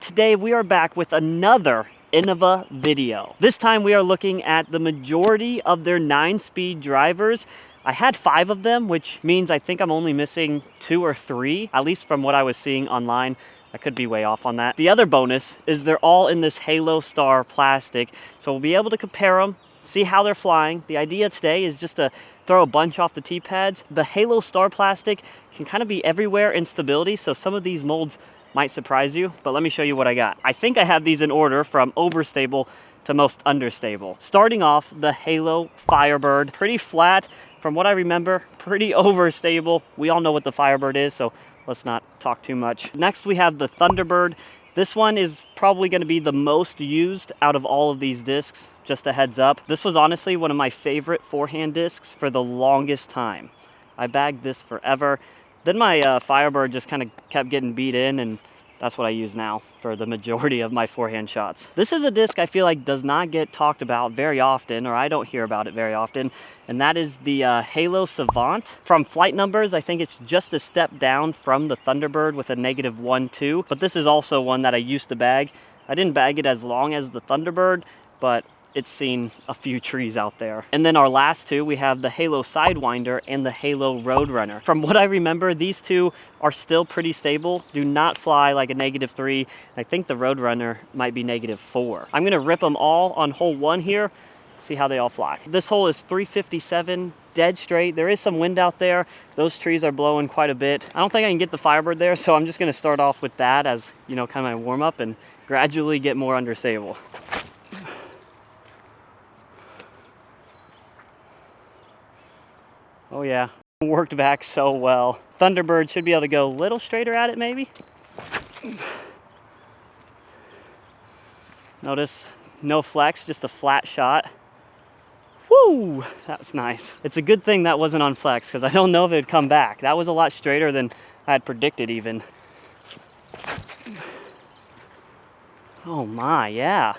today we are back with another Innova video. This time we are looking at the majority of their 9-speed drivers. I had 5 of them, which means I think I'm only missing 2 or 3, at least from what I was seeing online. I could be way off on that. The other bonus is they're all in this Halo Star plastic, so we'll be able to compare them, see how they're flying. The idea today is just to throw a bunch off the T-pads. The Halo Star plastic can kind of be everywhere in stability, so some of these molds might surprise you, but let me show you what I got. I think I have these in order from overstable to most understable. Starting off, the Halo Firebird, pretty flat. From what I remember, pretty overstable. We all know what the Firebird is, so let's not talk too much. Next, we have the Thunderbird. This one is probably going to be the most used out of all of these discs, just a heads up. This was honestly one of my favorite forehand discs for the longest time. I bagged this forever. Then my Firebird just kind of kept getting beat in, and that's what I use now for the majority of my forehand shots. This is a disc I feel like does not get talked about very often, or I don't hear about it very often, and that is the Halo Savant. From flight numbers, I think it's just a step down from the Thunderbird with a -1.2, but this is also one that I used to bag. I didn't bag it as long as the Thunderbird, but it's seen a few trees out there. And then our last two, we have the Halo Sidewinder and the Halo Roadrunner. From what I remember, these two are still pretty stable, do not fly like a -3. I think the Roadrunner might be -4. I'm gonna rip them all on hole 1 here, see how they all fly. This hole is 357, dead straight. There is some wind out there. Those trees are blowing quite a bit. I don't think I can get the Firebird there, so I'm just gonna start off with that as, you know, kind of my warm up and gradually get more understable. Oh yeah, worked back so well. Thunderbird should be able to go a little straighter at it maybe. Notice no flex, just a flat shot. Woo, that's nice. It's a good thing that wasn't on flex because I don't know if it would come back. That was a lot straighter than I had predicted even. Oh my, yeah.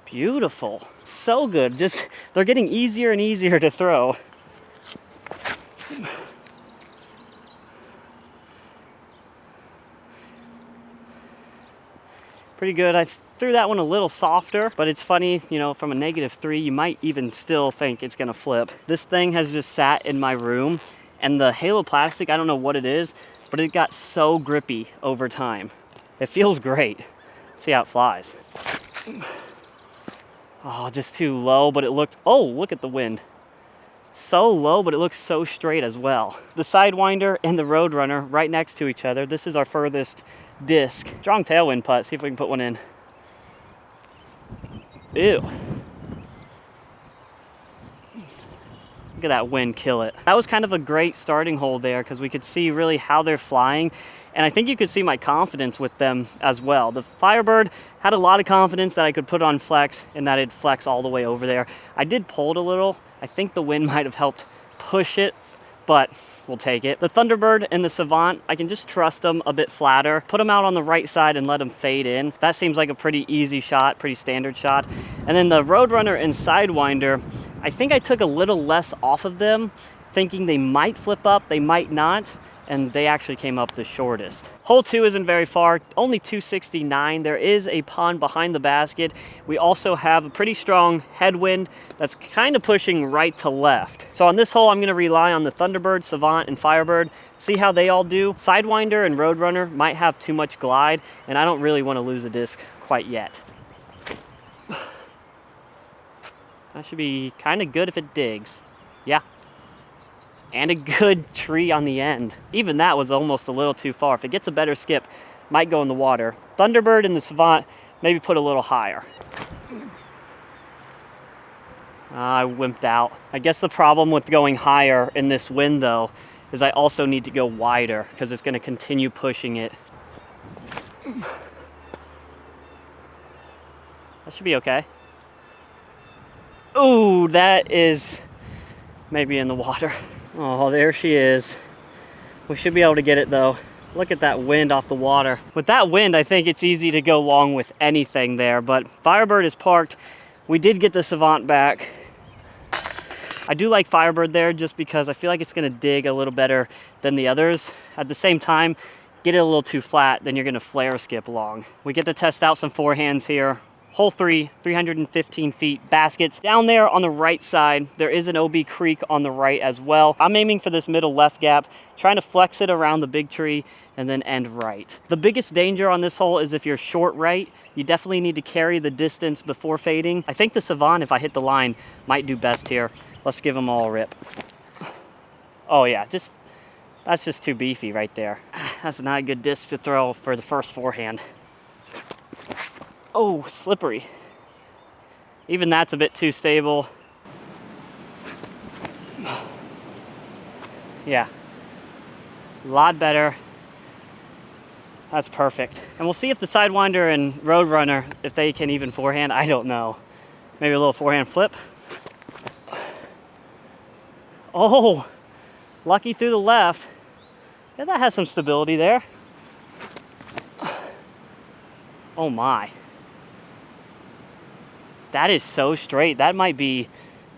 Beautiful, so good. Just, they're getting easier and easier to throw. Pretty good. I threw that one a little softer, but it's funny, you know, from a -3, you might even still think it's gonna flip. This thing has just sat in my room, and the Halo plastic, I don't know what it is, but it got so grippy over time. It feels great. See how it flies. Oh, just too low, but it looked, oh, look at the wind. So low, but it looks so straight as well. The Sidewinder and the Roadrunner right next to each other. This is our furthest disc. Strong tailwind putt, see if we can put one in. Ew. Look at that wind kill it. That was kind of a great starting hole there because we could see really how they're flying. And I think you could see my confidence with them as well. The Firebird had a lot of confidence that I could put on flex and that it'd flex all the way over there. I did pull it a little. I think the wind might have helped push it, but we'll take it. The Thunderbird and the Savant, I can just trust them a bit flatter, put them out on the right side and let them fade in. That seems like a pretty easy shot, pretty standard shot. And then the Roadrunner and Sidewinder, I think I took a little less off of them, thinking they might flip up, they might not, and they actually came up the shortest. Hole 2 isn't very far, only 269. There is a pond behind the basket. We also have a pretty strong headwind that's kind of pushing right to left. So on this hole, I'm gonna rely on the Thunderbird, Savant, and Firebird, see how they all do. Sidewinder and Roadrunner might have too much glide, and I don't really wanna lose a disc quite yet. That should be kind of good if it digs. Yeah. And a good tree on the end. Even that was almost a little too far. If it gets a better skip, might go in the water. Thunderbird and the Savant, maybe put a little higher. I wimped out. I guess the problem with going higher in this wind though, is I also need to go wider because it's gonna continue pushing it. That should be okay. Ooh, that is maybe in the water. Oh, there she is. We should be able to get it though. Look at that wind off the water. With that wind, I think it's easy to go long with anything there, but Firebird is parked. We did get the Savant back. I do like Firebird there just because I feel like it's gonna dig a little better than the others. At the same time, get it a little too flat, then you're gonna flare skip along. We get to test out some forehands here. Hole 3, 315 feet baskets. Down there on the right side, there is an OB creek on the right as well. I'm aiming for this middle left gap, trying to flex it around the big tree and then end right. The biggest danger on this hole is if you're short right, you definitely need to carry the distance before fading. I think the Savant, if I hit the line, might do best here. Let's give them all a rip. Oh yeah, that's just too beefy right there. That's not a good disc to throw for the first forehand. Oh, slippery. Even that's a bit too stable. Yeah, a lot better. That's perfect. And we'll see if the Sidewinder and Roadrunner, if they can even forehand, I don't know. Maybe a little forehand flip. Oh, lucky through the left. Yeah, that has some stability there. Oh my. That is so straight. That might be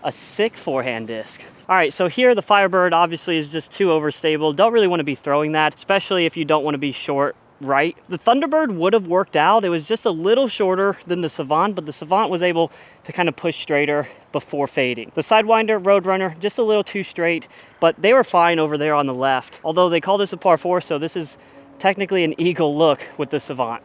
a sick forehand disc. All right, so here the Firebird obviously is just too overstable. Don't really want to be throwing that, especially if you don't want to be short right. The Thunderbird would have worked out. It was just a little shorter than the Savant, but the Savant was able to kind of push straighter before fading. The Sidewinder, Roadrunner, just a little too straight, but they were fine over there on the left. Although they call this a par 4, so this is technically an eagle look with the Savant.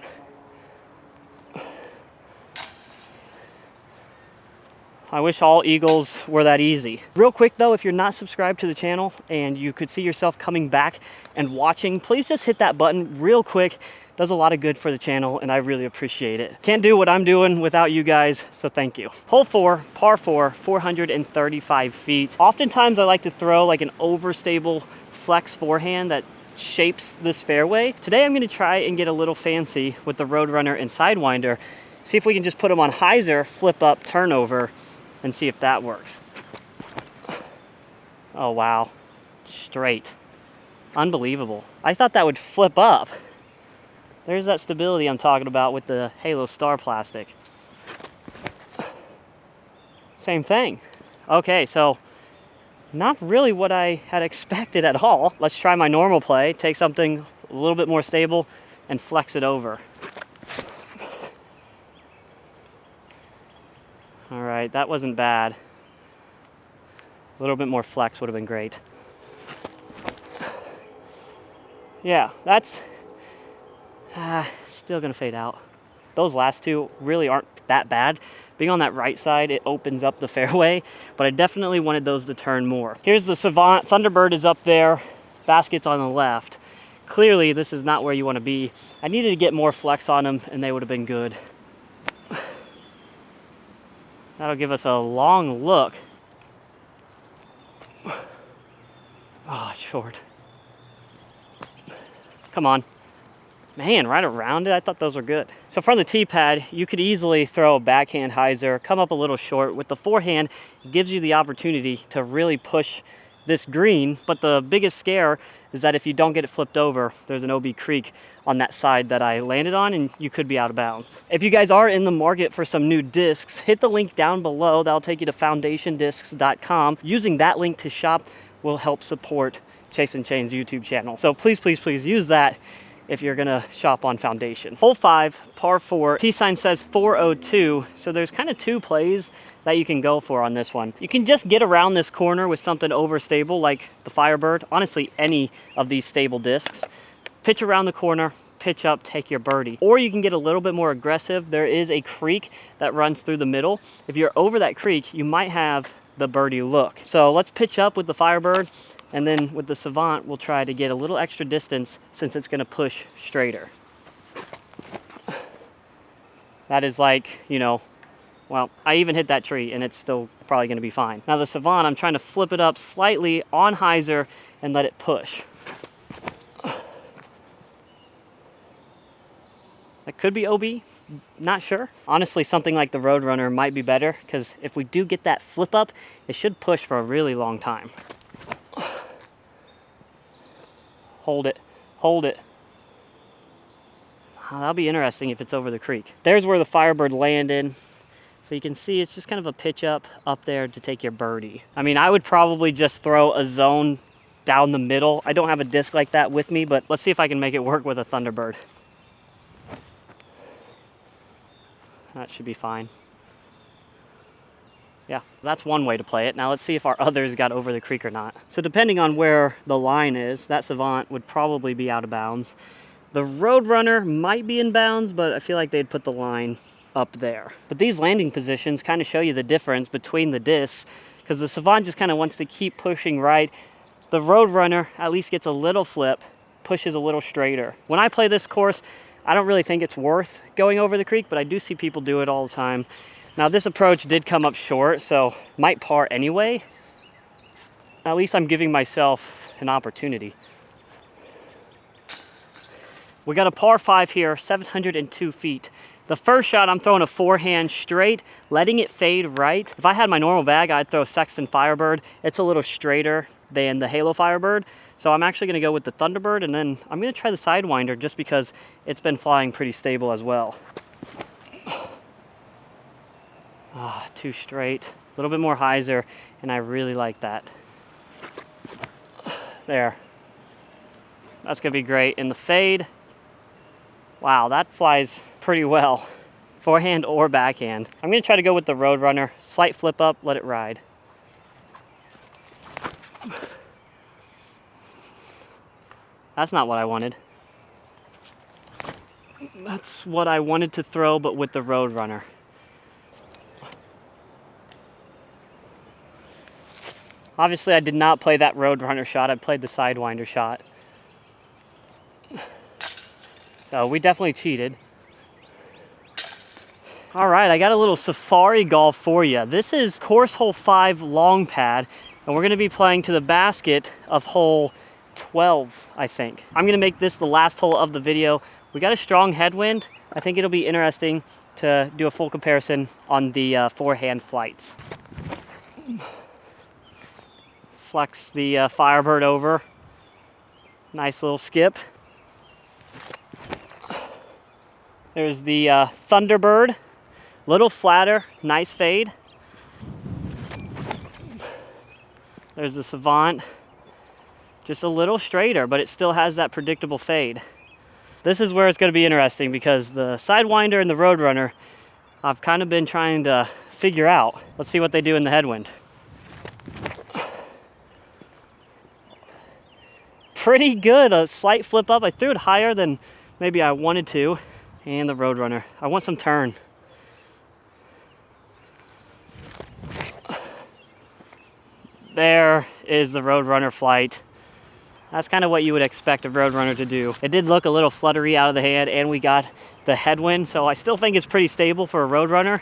I wish all eagles were that easy. Real quick though, if you're not subscribed to the channel and you could see yourself coming back and watching, please just hit that button real quick. Does a lot of good for the channel and I really appreciate it. Can't do what I'm doing without you guys, so thank you. Hole 4, par 4, 435 feet. Oftentimes I like to throw like an overstable flex forehand that shapes this fairway. Today I'm gonna try and get a little fancy with the Roadrunner and Sidewinder. See if we can just put them on hyzer, flip up, turnover, and see if that works. Oh wow, straight. Unbelievable. I thought that would flip up. There's that stability I'm talking about with the Halo Star plastic. Same thing. Okay, so not really what I had expected at all. Let's try my normal play, take something a little bit more stable and flex it over. All right, that wasn't bad. A little bit more flex would have been great. Yeah, that's still gonna fade out. Those last two really aren't that bad. Being on that right side, it opens up the fairway, but I definitely wanted those to turn more. Here's the Savant. Thunderbird is up there, basket's on the left. Clearly, this is not where you wanna be. I needed to get more flex on them and they would have been good. That'll give us a long look. Oh, short. Come on. Man, right around it. I thought those were good. So from the tee pad, you could easily throw a backhand hyzer, come up a little short. With the forehand, it gives you the opportunity to really push this green, but the biggest scare is that if you don't get it flipped over, there's an OB creek on that side that I landed on and you could be out of bounds. If you guys are in the market for some new discs, hit the link down below. That'll take you to foundationdiscs.com. Using that link to shop will help support Chase and Chain's YouTube channel. So please, please, please use that if you're gonna shop on Foundation. Hole 5, par 4, tee sign says 402, so there's kind of two plays that you can go for on this one. You can just get around this corner with something overstable like the Firebird, honestly any of these stable discs. Pitch around the corner, pitch up, take your birdie. Or you can get a little bit more aggressive. There is a creek that runs through the middle. If you're over that creek, you might have the birdie look. So let's pitch up with the Firebird, and then with the Savant, we'll try to get a little extra distance since it's gonna push straighter. That is like, you know, well, I even hit that tree and it's still probably gonna be fine. Now the Savant, I'm trying to flip it up slightly on hyzer and let it push. That could be OB, not sure. Honestly, something like the Roadrunner might be better because if we do get that flip up, it should push for a really long time. Hold it, hold it. Oh, that'll be interesting if it's over the creek. There's where the Firebird landed. So you can see it's just kind of a pitch up there to take your birdie. I mean, I would probably just throw a zone down the middle. I don't have a disc like that with me, but let's see if I can make it work with a Thunderbird. That should be fine. Yeah, that's one way to play it. Now let's see if our others got over the creek or not. So depending on where the line is, that Savant would probably be out of bounds. The Roadrunner might be in bounds, but I feel like they'd put the line up there. But these landing positions kind of show you the difference between the discs, because the Savant just kind of wants to keep pushing right. The Roadrunner at least gets a little flip, pushes a little straighter. When I play this course, I don't really think it's worth going over the creek, but I do see people do it all the time. Now this approach did come up short, so might par anyway. At least I'm giving myself an opportunity. We got a par 5 here, 702 feet. The first shot, I'm throwing a forehand straight, letting it fade right. If I had my normal bag, I'd throw Sexton Firebird. It's a little straighter than the Halo Firebird. So I'm actually gonna go with the Thunderbird, and then I'm gonna try the Sidewinder just because it's been flying pretty stable as well. Ah, too straight. A little bit more hyzer, and I really like that. There. That's gonna be great. In the fade, wow, that flies pretty well. Forehand or backhand. I'm gonna try to go with the Roadrunner. Slight flip up, let it ride. That's not what I wanted. That's what I wanted to throw, but with the Roadrunner. Obviously, I did not play that Roadrunner shot. I played the Sidewinder shot. So we definitely cheated. All right, I got a little safari golf for you. This is course hole 5 long pad, and we're gonna be playing to the basket of hole 12, I think. I'm gonna make this the last hole of the video. We got a strong headwind. I think it'll be interesting to do a full comparison on the forehand flights. Flex the Firebird over. Nice little skip. There's the Thunderbird. Little flatter, nice fade. There's the Savant. Just a little straighter, but it still has that predictable fade. This is where it's going to be interesting because the Sidewinder and the Roadrunner, I've kind of been trying to figure out. Let's see what they do in the headwind. Pretty good, a slight flip up. I threw it higher than maybe I wanted to. And the Roadrunner. I want some turn. There is the Roadrunner flight. That's kind of what you would expect a Roadrunner to do. It did look a little fluttery out of the hand, and we got the headwind, so I still think it's pretty stable for a Roadrunner,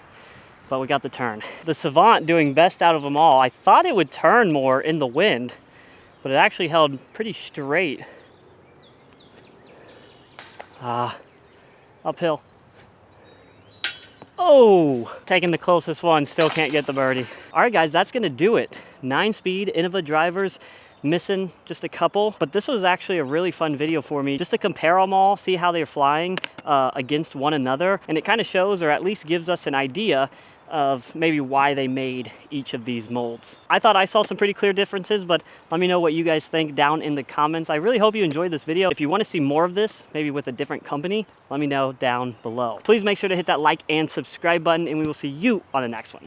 but we got the turn. The Savant doing best out of them all. I thought it would turn more in the wind, but it actually held pretty straight. Uphill. Oh, taking the closest one, still can't get the birdie. All right, guys, that's gonna do it. 9-speed Innova drivers, missing just a couple, but this was actually a really fun video for me just to compare them all, see how they're flying against one another, and it kind of shows, or at least gives us an idea of maybe why they made each of these molds. I thought I saw some pretty clear differences, but let me know what you guys think down in the comments. I really hope you enjoyed this video. If you want to see more of this, maybe with a different company, let me know down below. Please make sure to hit that like and subscribe button, and we will see you on the next one.